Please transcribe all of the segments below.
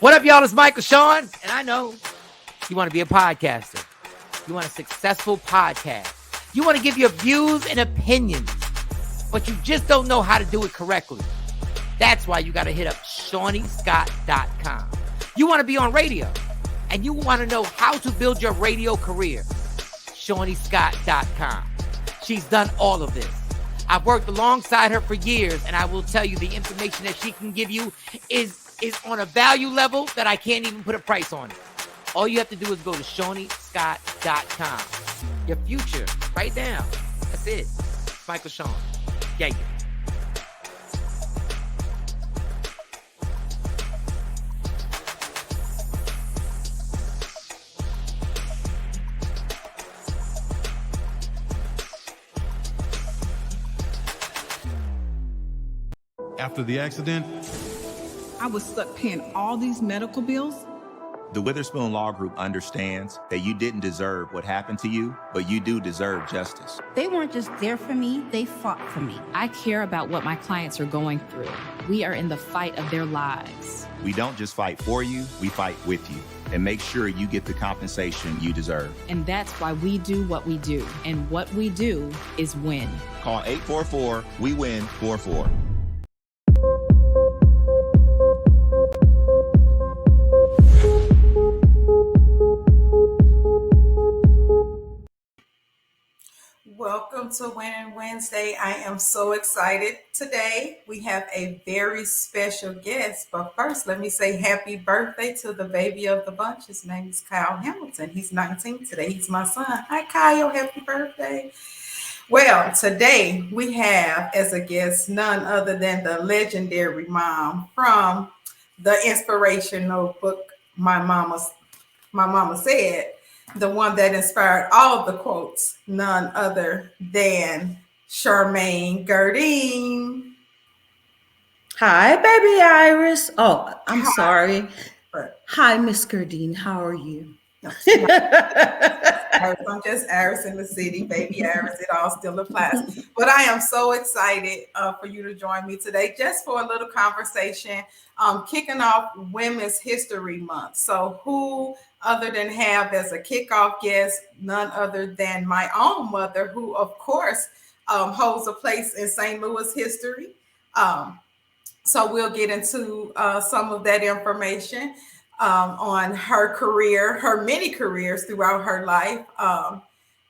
What up, y'all? It's Michael Sean, and I know you want to be a podcaster. You want a successful podcast. You want to give your views and opinions, but you just don't know how to do it correctly. That's why you got to hit up ShawneeScott.com. You want to be on radio, and you want to know how to build your radio career. ShawneeScott.com. She's done all of this. I've worked alongside her for years, and I will tell you the information that she can give you is on a value level that I can't even put a price on it. All you have to do is go to ShawneeScott.com. Your future, right now. That's it. Michael Sean. Yeah. After the accident, I was stuck paying all these medical bills. The Witherspoon Law Group understands that you didn't deserve what happened to you, but you do deserve justice. They weren't just there for me, they fought for me. I care about what my clients are going through. We are in the fight of their lives. We don't just fight for you, we fight with you and make sure you get the compensation you deserve. And that's why we do what we do. And what we do is win. Call 844-WE-WIN-44. Welcome to Winning Wednesday. I am so excited. Today we have a very special guest, but first let me say happy birthday to the baby of the bunch. His name is Kyle Hamilton. He's 19 today. He's my son. Hi Kyle, happy birthday. Well, today we have as a guest none other than the legendary mom from the inspirational book My Mama Said. The one that inspired all of the quotes, none other than Charmaine Gerdine. Hi, baby Iris. Oh, I'm Hi. Sorry. Hi, Miss Gerdine. How are you? No, I'm just Iris in the city, baby Iris. It all still applies. But I am so excited for you to join me today, just for a little conversation, kicking off Women's History Month. So who other than have as a kickoff guest, none other than my own mother, who of course holds a place in St. Louis history. So we'll get into some of that information on her career, her many careers throughout her life,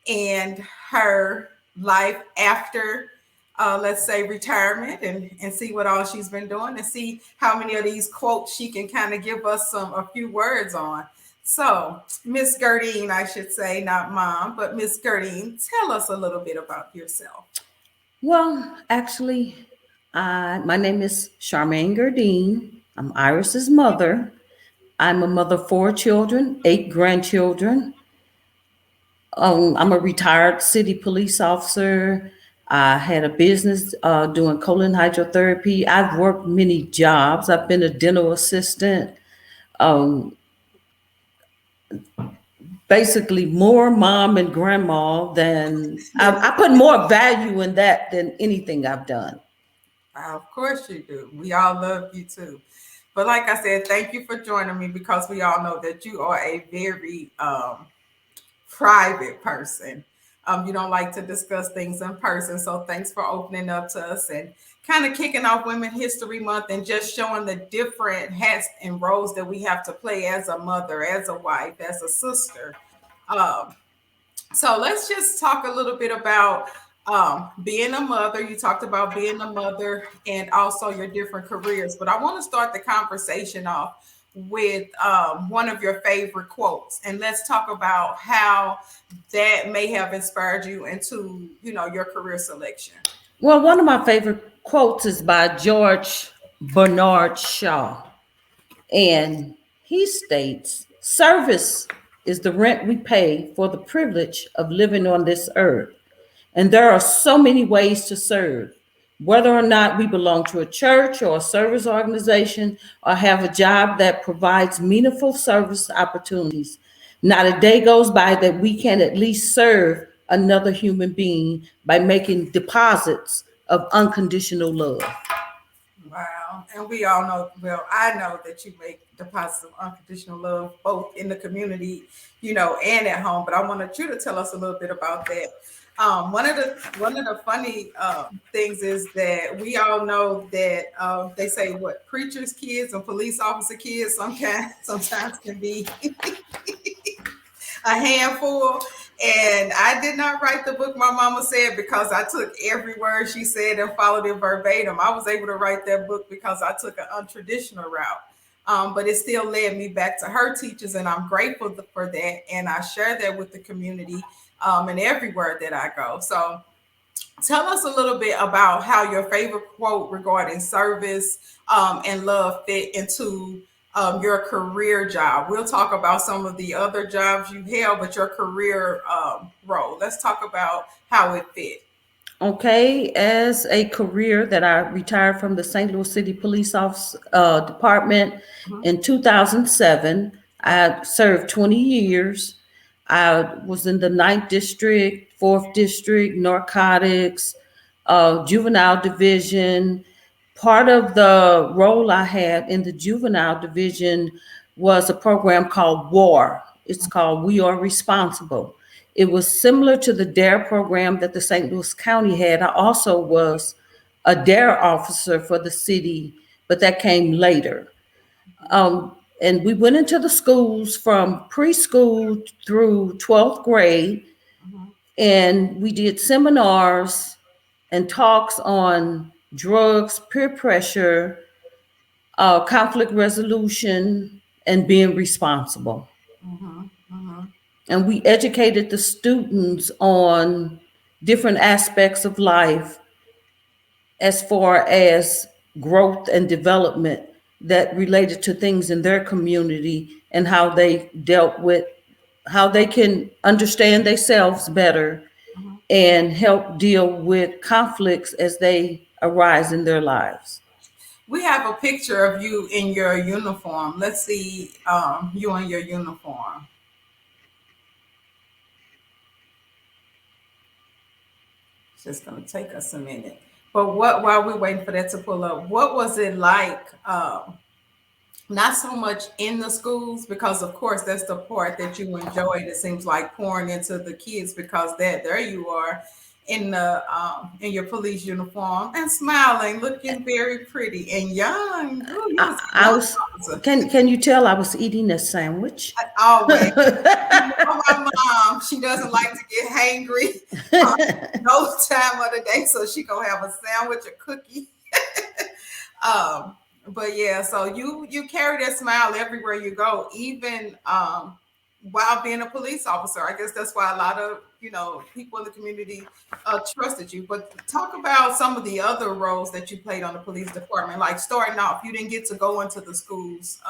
and her life after, let's say, retirement, and see what all she's been doing, and see how many of these quotes she can kind of give us a few words on. So, Miss Gerdine, I should say, not mom, but Miss Gerdine, tell us a little bit about yourself. Well, actually, my name is Charmaine Gerdine. I'm Iris's mother. I'm a mother of 4 children, 8 grandchildren. I'm a retired city police officer. I had a business doing colon hydrotherapy. I've worked many jobs. I've been a dental assistant. Basically more mom and grandma than I put more value in that than anything I've done. Of course you do. We all love you too. But like I said, thank you for joining me, because we all know that you are a very private person. You don't like to discuss things in person. So thanks for opening up to us and kind of kicking off Women's History Month and just showing the different hats and roles that we have to play as a mother, as a wife, as a sister. So let's just talk a little bit about being a mother. You talked about being a mother and also your different careers, but I want to start the conversation off with one of your favorite quotes, and let's talk about how that may have inspired you into, your career selection. Well, one of my favorite quotes is by George Bernard Shaw, and he states, "Service is the rent we pay for the privilege of living on this earth. And there are so many ways to serve, whether or not we belong to a church or a service organization or have a job that provides meaningful service opportunities. Not a day goes by that we can at least serve another human being by making deposits of unconditional love." Wow. and we all know, well, I know that you make deposits of unconditional love both in the community, and at home. But I wanted you to tell us a little bit about that. One of the funny things is that we all know that they say what preachers' kids and police officer kids sometimes can be a handful. And I did not write the book my mama said because I took every word she said and followed it verbatim. I was able to write that book because I took an untraditional route. But it still led me back to her teachers, and I'm grateful for that. And I share that with the community and everywhere that I go. So tell us a little bit about how your favorite quote regarding service and love fit into your career job. We'll talk about some of the other jobs you held, but your career role. Let's talk about how it fit. Okay, as a career that I retired from the St. Louis City Police Office Department in 2007, I served 20 years. I was in the 9th District, 4th District, narcotics, juvenile division. Part of the role I had in the juvenile division was a program called WAR. It's called We Are Responsible. It was similar to the DARE program that the St. Louis County had. I also was a DARE officer for the city, but that came later. And we went into the schools from preschool through 12th grade, and we did seminars and talks on drugs, peer pressure, conflict resolution, and being responsible. And we educated the students on different aspects of life as far as growth and development that related to things in their community and how they dealt with, how they can understand themselves better and help deal with conflicts as they arise in their lives. We have a picture of you in your uniform. Let's see you in your uniform. It's just going to take us a minute. But while we're waiting for that to pull up, what was it like? Not so much in the schools, because of course that's the part that you enjoyed. It seems like pouring into the kids, because there you are in your police uniform and smiling, looking very pretty and young. Ooh, can you tell I was eating a sandwich? Always. My mom, she doesn't like to get hangry no time of the day, so she gonna have a sandwich, a cookie. But yeah, so you carry that smile everywhere you go, even while being a police officer. I guess that's why a lot of people in the community trusted you. But talk about some of the other roles that you played on the police department. Like starting off, you didn't get to go into the schools.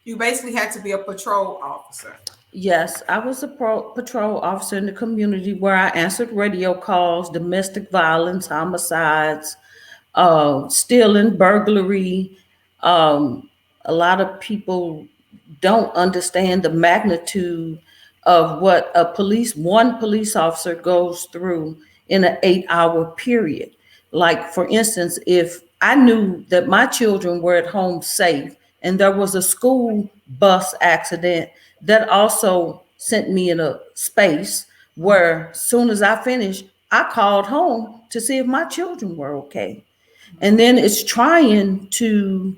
You basically had to be a patrol officer. Yes, I was a patrol officer in the community where I answered radio calls, domestic violence, homicides, stealing, burglary. A lot of people don't understand the magnitude of what one police officer goes through in an 8-hour period. Like, for instance, if I knew that my children were at home safe and there was a school bus accident, that also sent me in a space where as soon as I finished, I called home to see if my children were okay. And then it's trying to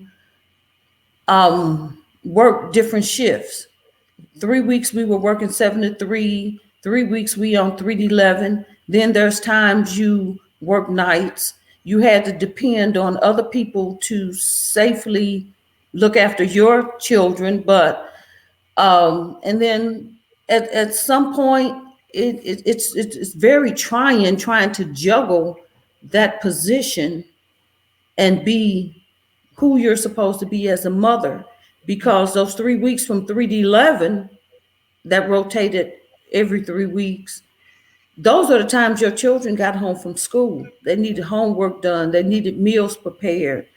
work different shifts. 3 weeks we were working 7 to 3, 3 weeks we on 3 to 11. Then there's times you work nights. You had to depend on other people to safely look after your children. But and then at some point it's very trying to juggle that position and be who you're supposed to be as a mother, because those 3 weeks from 3 to 11 that rotated every 3 weeks, those are the times your children got home from school. They needed homework done. They needed meals prepared.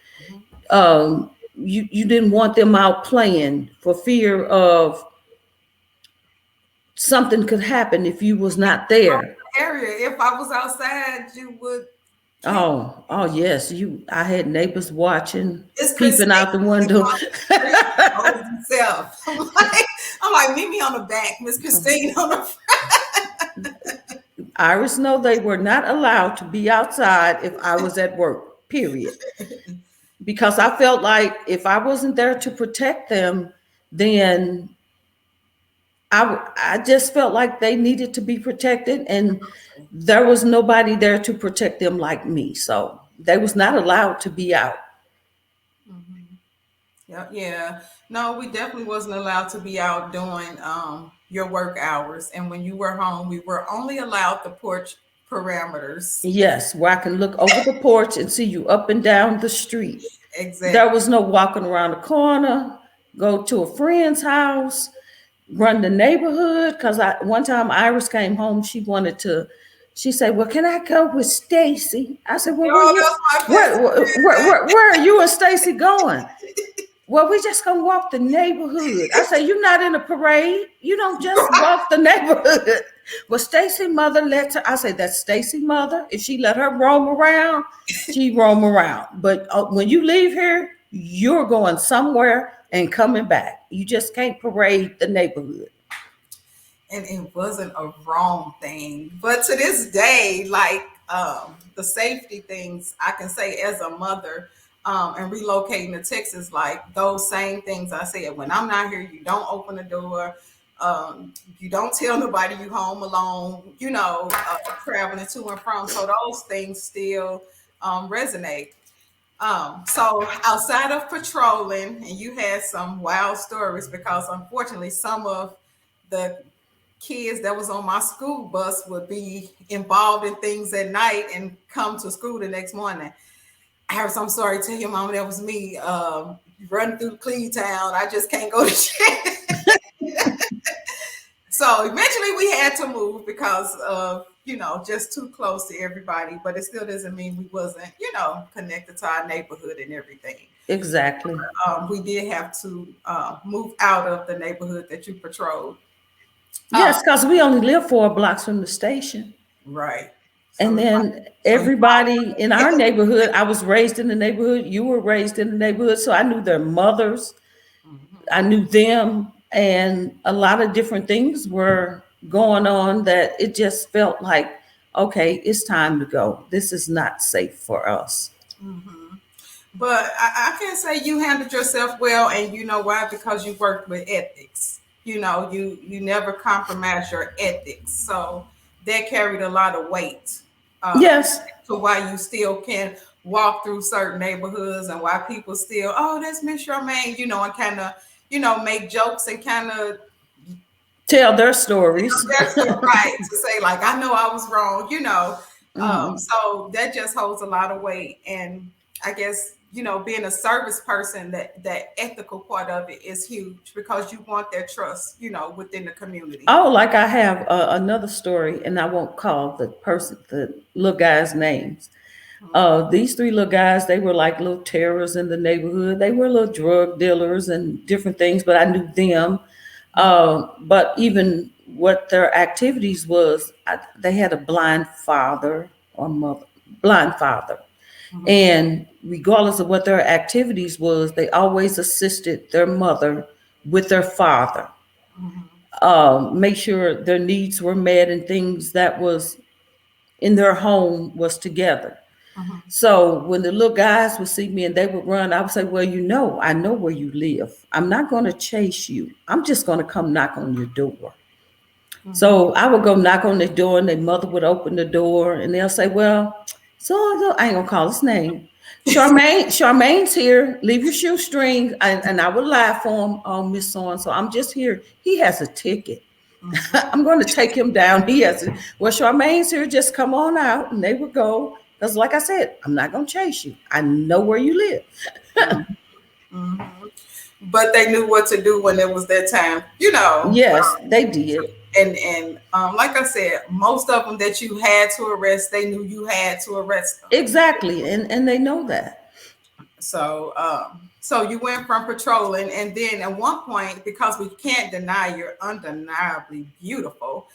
You didn't want them out playing for fear of something could happen if you was not there. Area, if I was outside, you would Oh yes. I had neighbors watching, It's peeping out the window. Himself. I'm like, meet me on the back, Miss Christine on the front. Iris know they were not allowed to be outside if I was at work, period. Because I felt like if I wasn't there to protect them, then I just felt like they needed to be protected, and there was nobody there to protect them like me. So they was not allowed to be out. Yeah. No, we definitely wasn't allowed to be out doing your work hours. And when you were home, we were only allowed the porch parameters. Yes, where I can look over the porch and see you up and down the street. Exactly. There was no walking around the corner, go to a friend's house, run the neighborhood. Because one time Iris came home, she said, well, can I go with Stacy? I said, well, where are you and Stacy going? Well, we just gonna walk the neighborhood. I said, you're not in a parade. You don't just walk the neighborhood. Well, Stacy mother lets her. I said, that's Stacy mother. If she let her roam around, she roam around. But when you leave here, you're going somewhere and coming back. You just can't parade the neighborhood. And it wasn't a wrong thing. But to this day, like the safety things, I can say as a mother, and relocating to Texas, like those same things I said. When I'm not here, you don't open the door. You don't tell nobody you home alone, traveling to and from. So those things still resonate. So outside of patrolling, and you had some wild stories, because unfortunately some of the kids that was on my school bus would be involved in things at night and come to school the next morning. I'm sorry, tell your mama that was me running through Cleantown. I just can't go to shit. So eventually we had to move because of, just too close to everybody. But it still doesn't mean we wasn't, connected to our neighborhood and everything. Exactly. We did have to move out of the neighborhood that you patrolled. Yes, because we only live 4 blocks from the station. Right. And then everybody in our neighborhood, I was raised in the neighborhood, you were raised in the neighborhood, so I knew their mothers, I knew them, and a lot of different things were going on that it just felt like, okay, it's time to go. This is not safe for us. Mm-hmm. But I can say you handled yourself well, and you know why? Because you worked with ethics. You never compromised your ethics, so that carried a lot of weight. Yes. To why you still can walk through certain neighborhoods, and why people still, oh, that's Miss Charmaine, and kind of, make jokes and kind of tell their stories. That's right, to say like, I know I was wrong, So that just holds a lot of weight. And I guess, being a service person, that ethical part of it is huge, because you want their trust, within the community. Oh, like I have another story, and I won't call the little guy's names. These 3 little guys, they were like little terrors in the neighborhood. They were little drug dealers and different things, but I knew them. But even what their activities was, they had a blind father or mother, blind father. Mm-hmm. And regardless of what their activities was, they always assisted their mother with their father. Mm-hmm. Make sure their needs were met and things that was in their home was together. Mm-hmm. So when the little guys would see me and they would run, I would say, well, I know where you live. I'm not going to chase you. I'm just going to come knock on your door. Mm-hmm. So I would go knock on their door, and their mother would open the door, and they'll say, well, so I ain't gonna call his name. Charmaine's here. Leave your shoestring. And I would lie for him. Oh, Miss So-and-so, I'm just here. He has a ticket. Mm-hmm. I'm going to take him down. Well, Charmaine's here. Just come on out. And they would go. Because like I said, I'm not going to chase you. I know where you live. Mm-hmm. But they knew what to do when it was their time. Yes, they did. And like I said, most of them that you had to arrest, they knew you had to arrest them. Exactly, and they know that. So you went from patrolling, and then at one point, because we can't deny you're undeniably beautiful,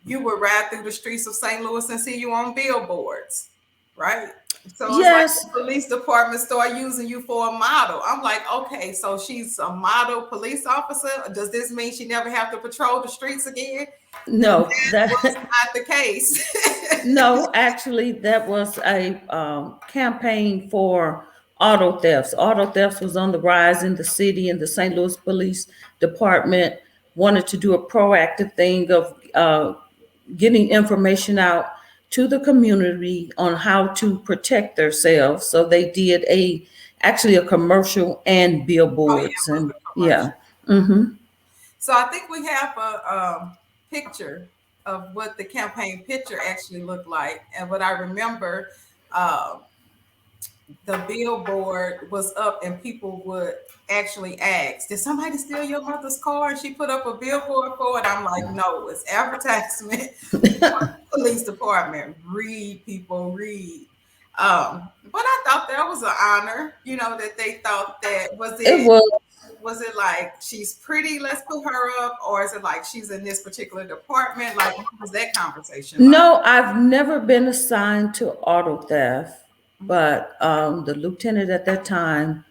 you would ride through the streets of St. Louis and see you on billboards. right? So it's Yes. like the police department start using you for a model. I'm like, okay, so she's a model police officer. Does this mean she never have to patrol the streets again? No, That was not the case. no, actually, that was a campaign for auto thefts. Auto thefts was on the rise in the city, and the St. Louis Police Department wanted to do a proactive thing of getting information out to the community on how to protect themselves. So they did actually a commercial and billboards, and yeah. Mm-hmm. So I think we have a picture of what the campaign picture actually looked like. And what I remember, the billboard was up and people would actually ask, did somebody steal your mother's car? And she put up a billboard for it. I'm like, no, it's advertisement. Police department. Read, people, read. But I thought that was an honor, that they thought that It was. Was it like she's pretty, let's put her up, or is it like she's in this particular department? Like, what was that conversation like? No, I've never been assigned to auto theft, but the lieutenant at that time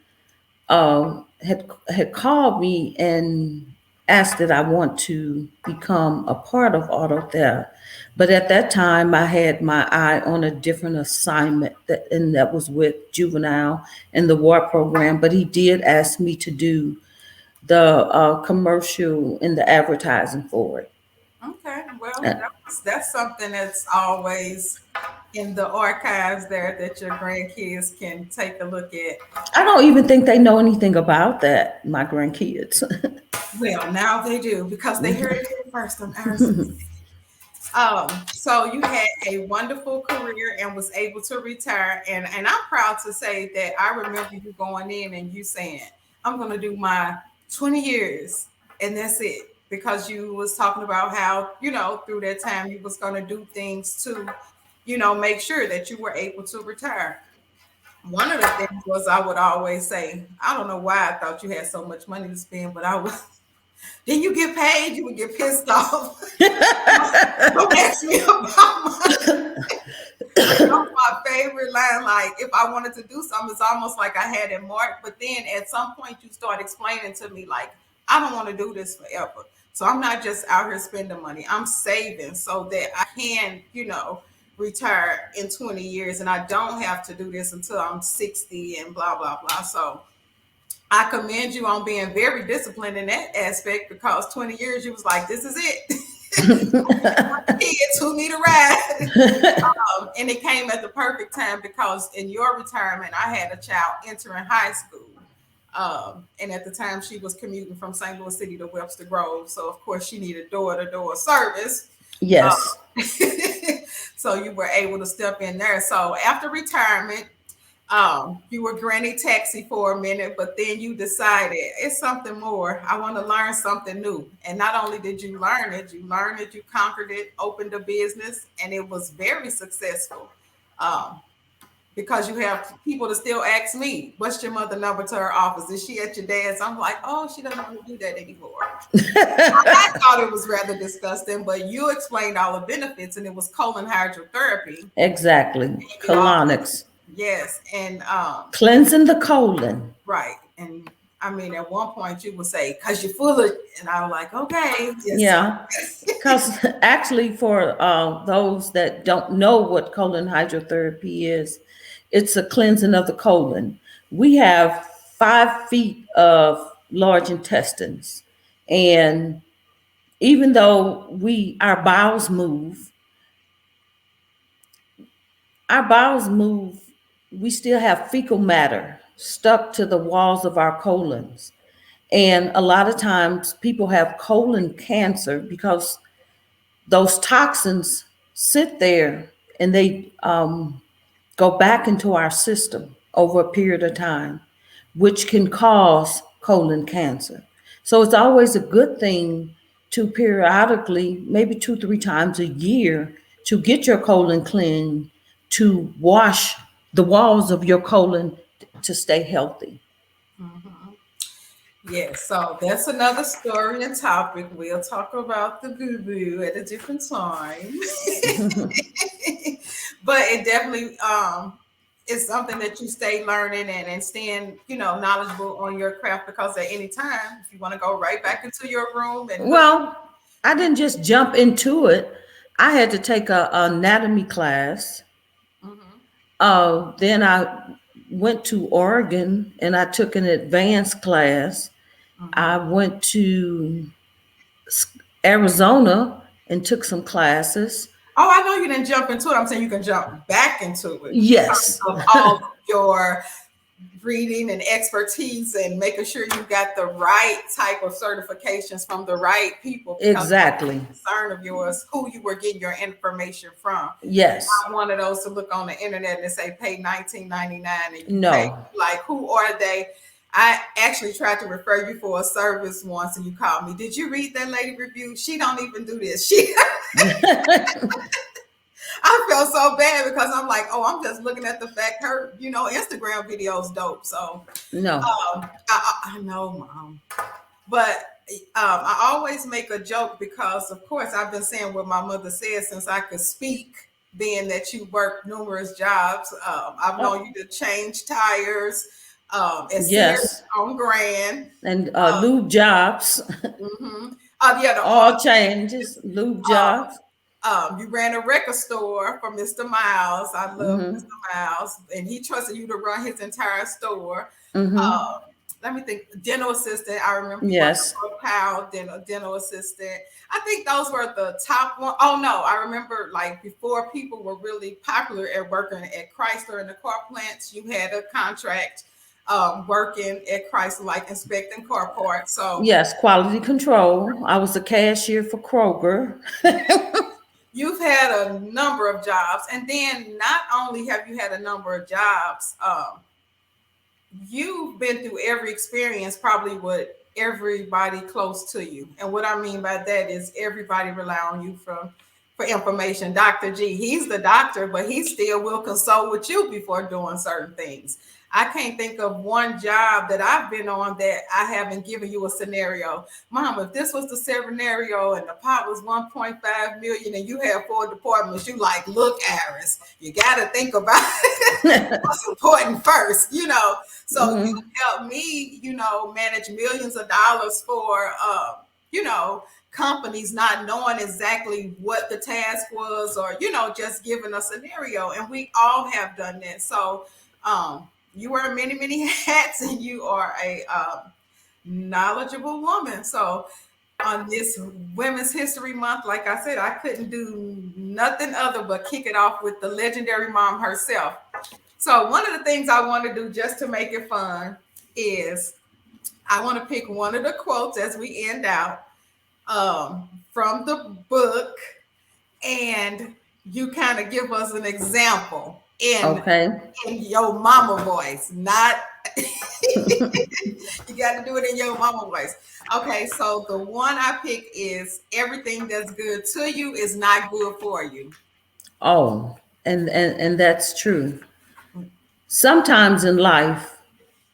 had called me and asked that I want to become a part of auto theft. But at that time, I had my eye on a different assignment, and that was with juvenile and the war program. But he did ask me to do the commercial and the advertising for it. Okay, well, that's something that's always in the archives there that your grandkids can take a look at. I don't even think they know anything about that, my grandkids. Well, now they do, because they heard it here first on RCC. So you had a wonderful career and was able to retire. And I'm proud to say that I remember you going in and you saying, I'm going to do my 20 years and that's it. Because you was talking about how, through that time you was going to do things to, make sure that you were able to retire. One of the things was I would always say, I don't know why I thought you had so much money to spend, but then you get paid, you would get pissed off. Don't ask me about money. That's my favorite line. Like, if I wanted to do something, it's almost like I had it marked. But then at some point you start explaining to me, like, I don't want to do this forever. So I'm not just out here spending money. I'm saving so that I can, retire in 20 years. And I don't have to do this until I'm 60 and blah, blah, blah. So I commend you on being very disciplined in that aspect, because 20 years you was like, this is it. Kids who need a ride. And it came at the perfect time, because in your retirement, I had a child entering high school. And at the time she was commuting from St. Louis City to Webster Grove. So of course she needed door-to-door service. Yes. So you were able to step in there. So after retirement, you were granny taxi for a minute, but then you decided it's something more. I want to learn something new. And not only did you learn it, you conquered it, opened a business, and it was very successful. Because you have people to still ask me, what's your mother number to her office? Is she at your dad's? I'm like, oh, she doesn't want to do that anymore. I thought it was rather disgusting, but you explained all the benefits, and it was colon hydrotherapy. Exactly. colonics. Yes. And cleansing the colon. Right. And I mean, at one point you would say, because you're full of, and I was like, okay. Yes, yeah. Because actually, for those that don't know what colon hydrotherapy is, it's a cleansing of the colon. We have 5 feet of large intestines. And even though our bowels move, we still have fecal matter stuck to the walls of our colons. And a lot of times people have colon cancer because those toxins sit there and they go back into our system over a period of time, which can cause colon cancer. So it's always a good thing to periodically, maybe 2-3 times a year, to get your colon clean, to wash the walls of your colon to stay healthy. Mm-hmm. Yes, so that's another story and topic. We'll talk about the boo-boo at a different time. but it definitely is something that you stay learning and staying, knowledgeable on your craft, because at any time, if you want to go right back into your room and Well, I didn't just jump into it. I had to take a anatomy class. Then I went to Oregon and I took an advanced class. I went to Arizona and took some classes. Oh, I know you didn't jump into it. I'm saying you can jump back into it. Yes. Of all of your reading and expertise and making sure you got the right type of certifications from the right people. Exactly. Concern of yours, who you were getting your information from. Yes. I'm one of those to look on the internet and say pay $19.99 and you No. pay, like, who are they? I actually tried to refer you for a service once and you called me. Did you read that lady review? She don't even do this. I felt so bad because I'm like, oh, I'm just looking at the fact her, Instagram videos dope. So No. I know, Mom. But I always make a joke because, of course, I've been saying what my mother said since I could speak, being that you worked numerous jobs. I've known you to change tires. And Yes. on Grand And lube jobs, all changes, lube jobs. You ran a record store for Mr. Miles. I love Mhm. Mr. Miles, and he trusted you to run his entire store. Mhm. Let me think. Dental assistant. I remember. Yes. Powell, dental assistant. I think those were the top one. Oh no, I remember, like, before people were really popular at working at Chrysler in the car plants, you had a contract working at Chrysler, like inspecting car parts. So Yes, quality control. I was a cashier for Kroger. you've had a number of jobs, and then not only have you had a number of jobs, you've been through every experience probably with everybody close to you. And what I mean by that is everybody rely on you for information. Dr. G, he's the doctor, but he still will consult with you before doing certain things. I can't think of one job that I've been on that I haven't given you a scenario. Mom, if this was the scenario and the pot was 1.5 million and you have 4 departments, you like, look, Aris, you got to think about what's important first, So you help me, manage millions of dollars for, companies not knowing exactly what the task was, or, just giving a scenario. And we all have done that. So, you wear many, many hats, and you are a knowledgeable woman. So on this Women's History Month, like I said, I couldn't do nothing other but kick it off with the legendary mom herself. So one of the things I want to do just to make it fun is I want to pick one of the quotes as we end out from the book, and you kind of give us an example in your mama voice, not you got to do it in your mama voice. Okay, so the one I pick is everything that's good to you is not good for you. Oh, and that's true. Sometimes in life,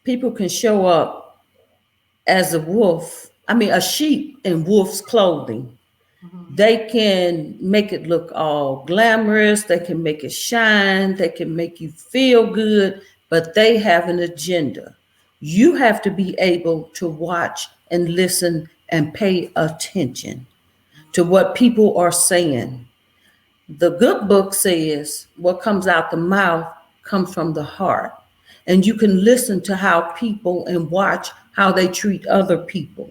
people can show up as a sheep in wolf's clothing. They can make it look all glamorous. They can make it shine. They can make you feel good, but they have an agenda. You have to be able to watch and listen and pay attention to what people are saying. The good book says what comes out the mouth comes from the heart. And you can listen to how people and watch how they treat other people.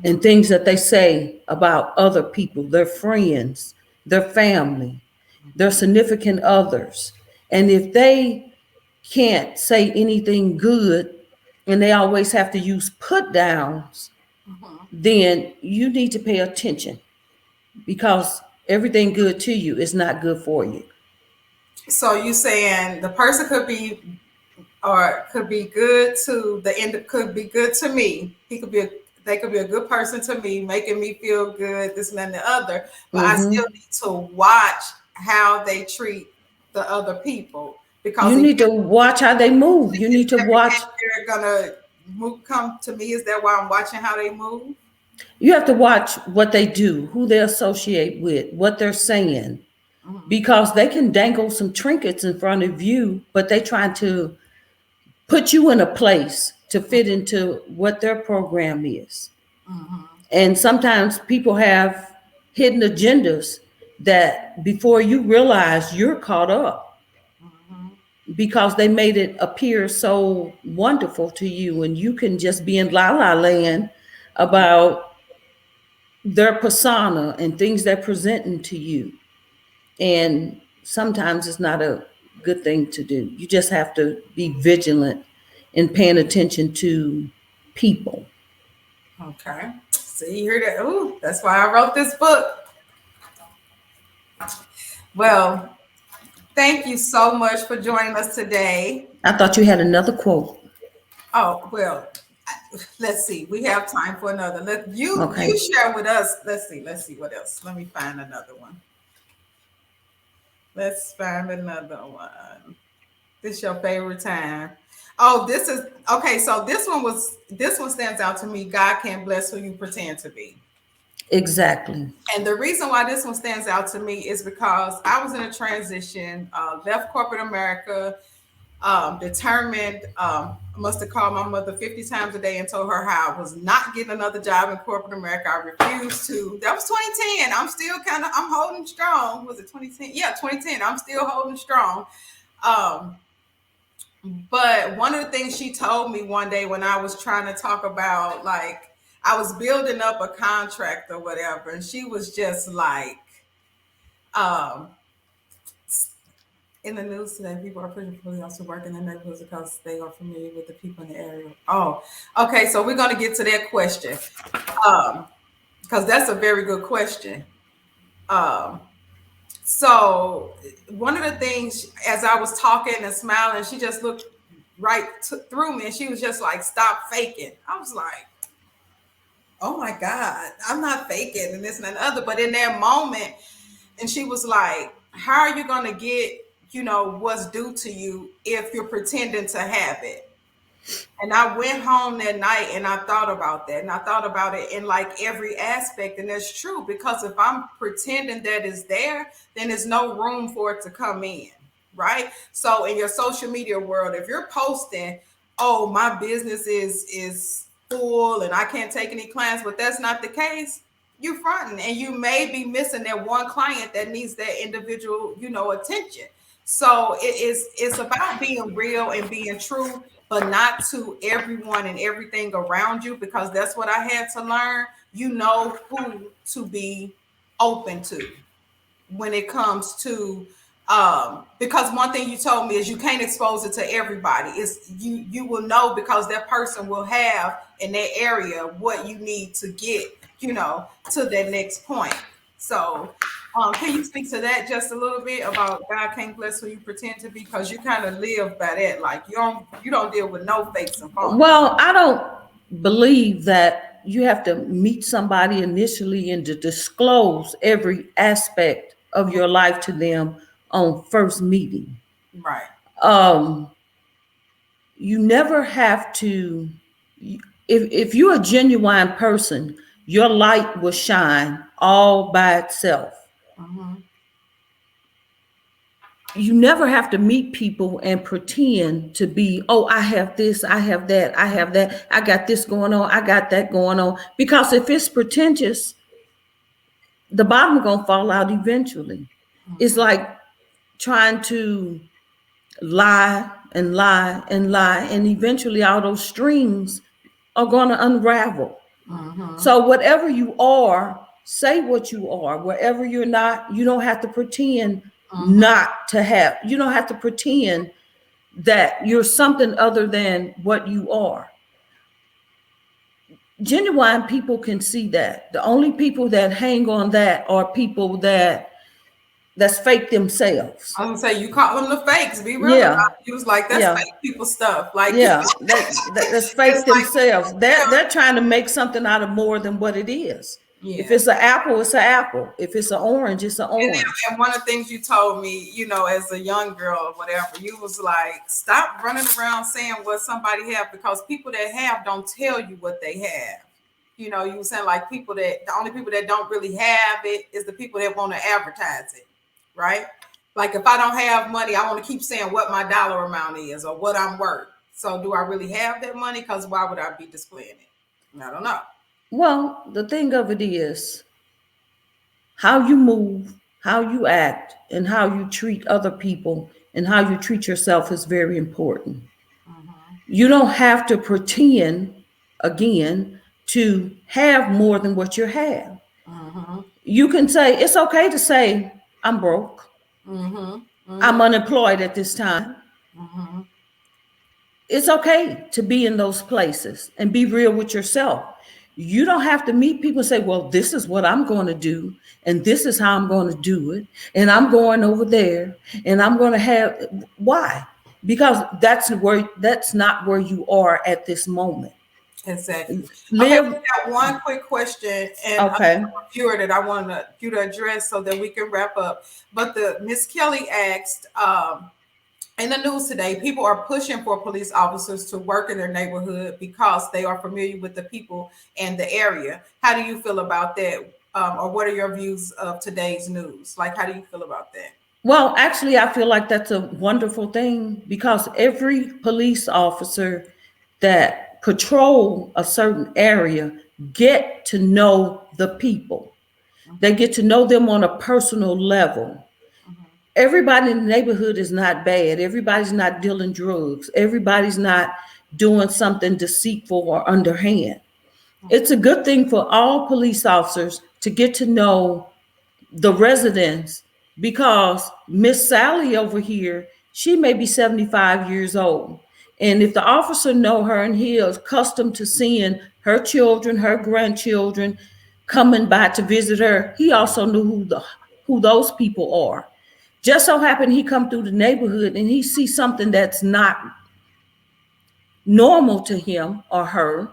And things that they say about other people, their friends, their family, their significant others. And if they can't say anything good and they always have to use put downs, then you need to pay attention, because everything good to you is not good for you. So you saying the person could be good to the end, could be good to me. They could be a good person to me, making me feel good, this and that and the other. But I still need to watch how they treat the other people, because you need to watch how they move. You need to watch. They're gonna come to me. Is that why I'm watching how they move? You have to watch what they do, who they associate with, what they're saying. because they can dangle some trinkets in front of you, but they trying to put you in a place to fit into what their program is. And sometimes people have hidden agendas that before you realize you're caught up because they made it appear so wonderful to you, and you can just be in la la land about their persona and things they're presenting to you. And sometimes it's not a good thing to do. You just have to be vigilant and paying attention to people. Okay. See, you hear that? Ooh, that's why I wrote this book. Well, thank you so much for joining us today. I thought you had another quote. Oh, well, let's see. We have time for another. You share with us. Let's see what else. Let me find another one. Let's find another one. This is your favorite time. Oh, this is okay. So this one stands out to me. God can't bless who you pretend to be. Exactly. And the reason why this one stands out to me is because I was in a transition, left corporate America, determined, must have called my mother 50 times a day and told her how I was not getting another job in corporate America. I refused to. That was 2010. I'm still I'm holding strong. Was it 2010? Yeah, 2010. I'm still holding strong. But one of the things she told me one day when I was trying to talk about, like, I was building up a contract or whatever, and she was just like, in the news today, people are pushing police to work in their neighborhoods because they are familiar with the people in the area. Oh, okay. So we're going to get to that question, because that's a very good question. So one of the things, as I was talking and smiling, she just looked right through me, and she was just like, "Stop faking." I was like, "Oh my God, I'm not faking," and this and that other. But in that moment, and she was like, "How are you going to get, what's due to you if you're pretending to have it?" And I went home that night and I thought about that, and I thought about it in like every aspect. And that's true, because if I'm pretending that it's there, then there's no room for it to come in. Right. So in your social media world, if you're posting, "Oh, my business is full and I can't take any clients," but that's not the case, you're fronting, and you may be missing that one client that needs that individual, attention. So it's about being real and being true, but not to everyone and everything around you, because that's what I had to learn. You know who to be open to when it comes to because one thing you told me is you can't expose it to everybody. It's you will know, because that person will have in that area what you need to get, to that next point. So can you speak to that just a little bit about God can't bless who you pretend to be? Because you kind of live by that. Like you don't deal with no fakes and phonies. Well, I don't believe that you have to meet somebody initially and to disclose every aspect of your life to them on first meeting. Right. You never have to, if you're a genuine person, your light will shine all by itself. You never have to meet people and pretend to be, "Oh, I have this, I have that, I have that, I got this going on, I got that going on." Because if it's pretentious, the bottom gonna fall out eventually. It's like trying to lie and lie and lie, and eventually all those strings are gonna unravel. So whatever you are, say what you are. Wherever you're not, you don't have to pretend not to have. You don't have to pretend that you're something other than what you are. Genuine people can see that. The only people that hang on that are people that's fake themselves. I was gonna say, you call them the fakes. Be real about it. He was like, "That's fake people stuff." Like, that's fake themselves. They're trying to make something out of more than what it is. If it's an apple, it's an apple. If it's an orange, it's an orange. And one of the things you told me, as a young girl or whatever, you was like, "Stop running around saying what somebody have, because people that have don't tell you what they have." You were saying, like, the only people that don't really have it is the people that want to advertise it. right? Like if I don't have money, I want to keep saying what my dollar amount is or what I'm worth. So do I really have that money? Because why would I be displaying it? I don't know. Well, the thing of it is how you move, how you act, and how you treat other people and how you treat yourself is very important. You don't have to pretend, again, to have more than what you have. You can say, it's okay to say, I'm broke. I'm unemployed at this time. It's okay to be in those places and be real with yourself. You don't have to meet people and say, well, this is what I'm going to do, and this is how I'm going to do it, and I'm going over there, and I'm going to have. Why? Because that's not where you are at this moment. Exactly. Okay, Live. we got one quick question, and Okay. a viewer that I want you to address so that we can wrap up. But the Miss Kelly asked, in the news today, people are pushing for police officers to work in their neighborhood because they are familiar with the people and the area. How do you feel about that? Or what are your views of today's news? Like, how do you feel about that? Well, actually, I feel like that's a wonderful thing because every police officer that patrol a certain area get to know the people. They get to know them on a personal level. Everybody in the neighborhood is not bad. Everybody's not dealing drugs. Everybody's not doing something deceitful or underhand. It's a good thing for all police officers to get to know the residents because Miss Sally over here, she may be 75 years old. And if the officer know her and he is accustomed to seeing her children, her grandchildren coming by to visit her, he also knew who those people are. Just so happened he come through the neighborhood and he sees something that's not normal to him or her.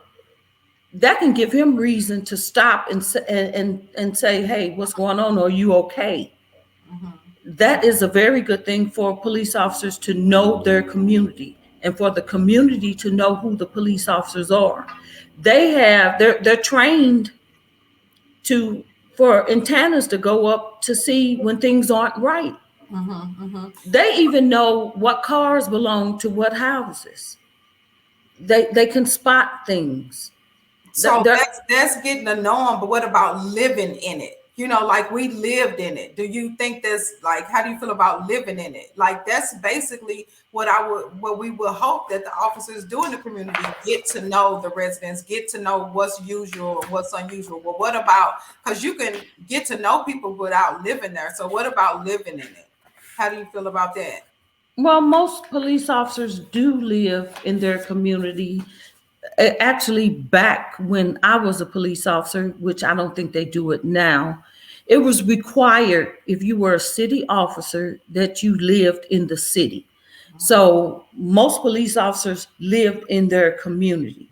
That can give him reason to stop and say, hey, what's going on? Are you okay? That is a very good thing for police officers to know their community and for the community to know who the police officers are. They're trained for antennas to go up to see when things aren't right. They even know what cars belong to what houses. They can spot things. So that's getting to know them, but what about living in it? You know, like we lived in it. Do you think that's like, how do you feel about living in it? Like that's basically what we would hope that the officers do in the community, get to know the residents, get to know what's usual, what's unusual. Well, what about, because you can get to know people without living there. So what about living in it? How do you feel about that? Well, most police officers do live in their community. Actually, back when I was a police officer, which I don't think they do it now, it was required if you were a city officer that you lived in the city. So most police officers lived in their community.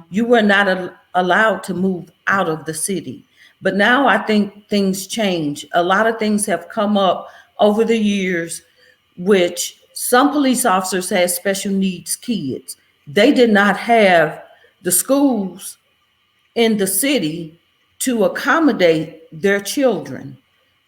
You were not allowed to move out of the city. But now I think things change. A lot of things have come up over the years, which some police officers had special needs kids. They did not have the schools in the city to accommodate their children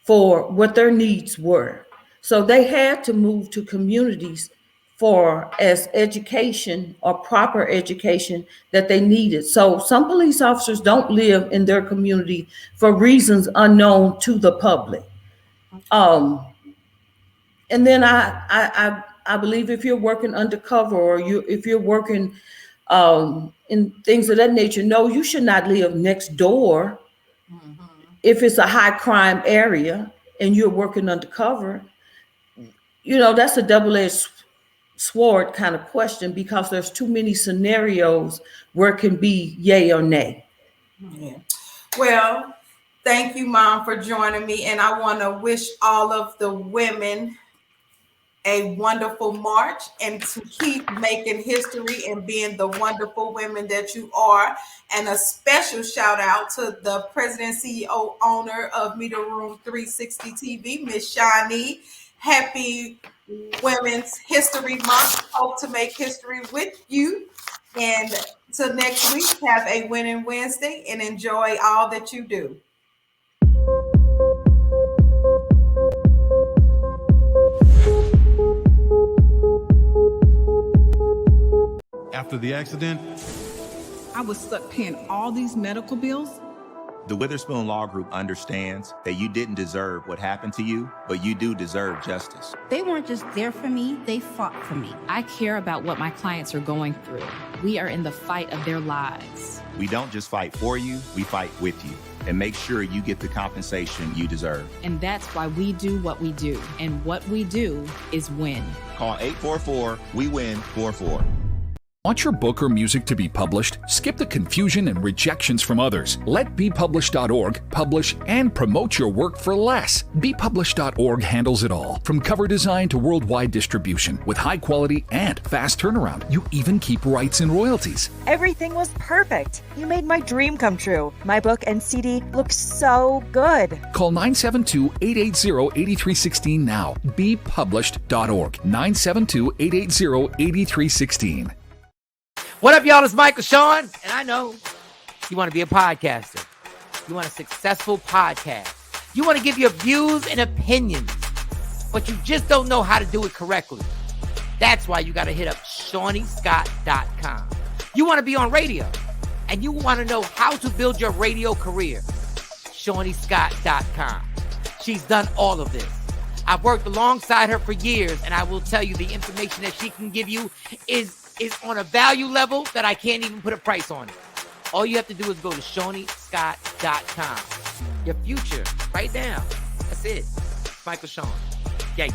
for what their needs were. So they had to move to communities for as education or proper education that they needed. So some police officers don't live in their community for reasons unknown to the public. And then I believe if you're working undercover or if you're working in things of that nature, no, you should not live next door. If it's a high crime area and you're working undercover, that's a double-edged sword kind of question because there's too many scenarios where it can be yay or nay. Yeah. Well, thank you, Mom, for joining me. And I want to wish all of the women a wonderful March and to keep making history and being the wonderful women that you are. And a special shout out to the president, CEO, owner of Media Room 360 TV, Miss Shani. Happy Women's History Month. Hope to make history with you. And till next week, have a winning Wednesday and enjoy all that you do. After the accident, I was stuck paying all these medical bills. The Witherspoon Law Group understands that you didn't deserve what happened to you, but you do deserve justice. They weren't just there for me, they fought for me. I care about what my clients are going through. We are in the fight of their lives. We don't just fight for you, we fight with you and make sure you get the compensation you deserve. And that's why we do what we do. And what we do is win. Call 844-WE-WIN-44. Want your book or music to be published? Skip the confusion and rejections from others. Let BePublished.org publish and promote your work for less. BePublished.org handles it all, from cover design to worldwide distribution, with high quality and fast turnaround. You even keep rights and royalties. Everything was perfect. You made my dream come true. My book and CD look so good. Call 972-880-8316 now. BePublished.org. 972-880-8316. What up, y'all? It's Michael Sean, and I know you want to be a podcaster. You want a successful podcast. You want to give your views and opinions, but you just don't know how to do it correctly. That's why you got to hit up ShawneeScott.com. You want to be on radio, and you want to know how to build your radio career. ShawneeScott.com. She's done all of this. I've worked alongside her for years, and I will tell you the information that she can give you is on a value level that I can't even put a price on it. All you have to do is go to ShawneeScott.com. Your future, right now. That's it. Michael Sean. Yeah.